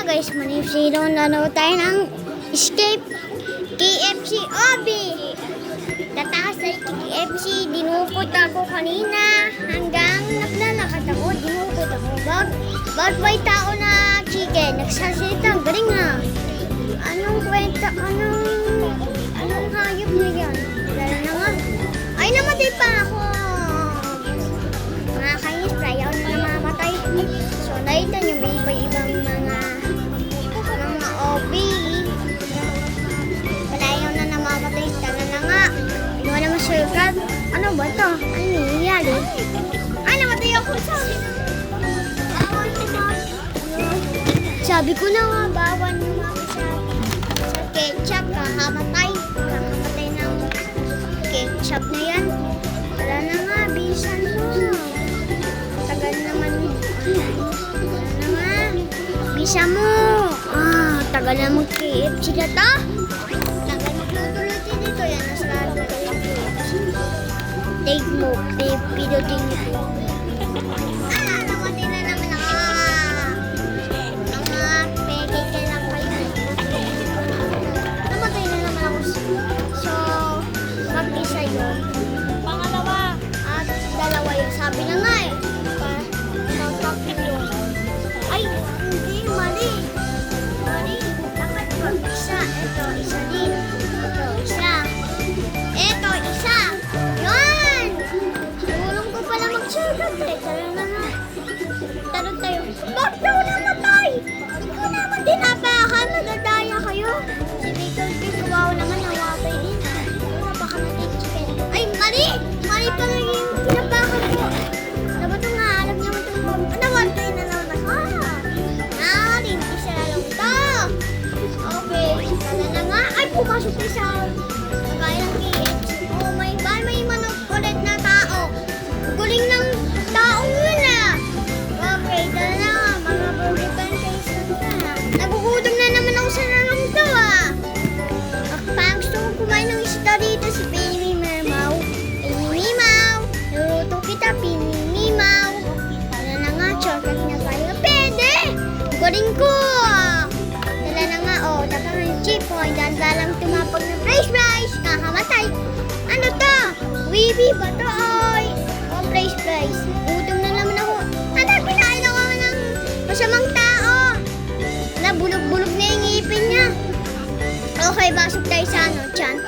guys, manipsilo na tayo ng Escape KFC Obi. Tatakas sa KFC, dinukot ako kanina hanggang naglalakad ako, dinukot ako. Bawat may tao na chicken, nagsasalita, galing nga. Anong kwenta, anong hayop na yan? Lalo na nga. Ay, namatay pa ako. Mga kainis, ayaw na namamatay. So, nakita nyo, may iba-ibang mga OB. Ayaw na namamatay. Tala na nga. Hindi mo naman sugat. Ano ba ito? Ano nangyayari? Ay, namatay ako sa sabi ko na nga, bawal naman sa ketchup. Kakamatay ng ketchup na yan. Wala na nga, bisan mo. Tagal naman. Wala na nga. Bisan mo. Tagal naman KFC na to. Tagal magluto-luto dito. Yan, nasa lahat na yung KFC. Take mo, pinutin mo. Namatay na naman ako. Mga peke ka lang kayo. Namatay na naman ako. So, mag-isa yun. Pangalawa. At dalawa yun. Sabi na nga eh. Yun. Ay, hindi. Mali. Dapat mag-isa. Ito, isa din. Ito, isa. Ito, isa. Yun! Tulong ko pala mag-sugat eh. Tara na nga. Talon tayo. Bakit daw namatay? Hindi ko naman dinapakan. Nadadaya kayo. Si Bicol Pig, kawawa naman. Nawapay din. Napakan natin chicken. Ay, mali! Mali pa nga yung tinapakan ko. Dapat ito nga. Alam niyo ito. Nawapay na naman ako. Narin. Isa na lang ito. Okay. Tala na nga. Ay, pumasok na sa kagaya ng KFC. Oh my God. May manok ulit na tao. Guling ng tao yun ah. Okay. Tala na nga. Mga burger pancakes na. Nagugutom na naman ako sa lalong to ah. Pag gusto ko kumain ng isda dito si Baby Mermaw. Pinimimaw. Naruto kita, pinimimaw. Tala na nga. Chocolate na tayo. Pwede! Guling ko ah. Tala na nga. Oh, takang yung chip mo. Danda lang tumapag ng fries. Kakamatay. Ano to? Weeby ba to? Oy. Oh, fries. Gutom na naman ako. Pinain ako ng masamang tao. Bulog-bulog na yung ngipin niya. Okay, basok tayo sa tiyan.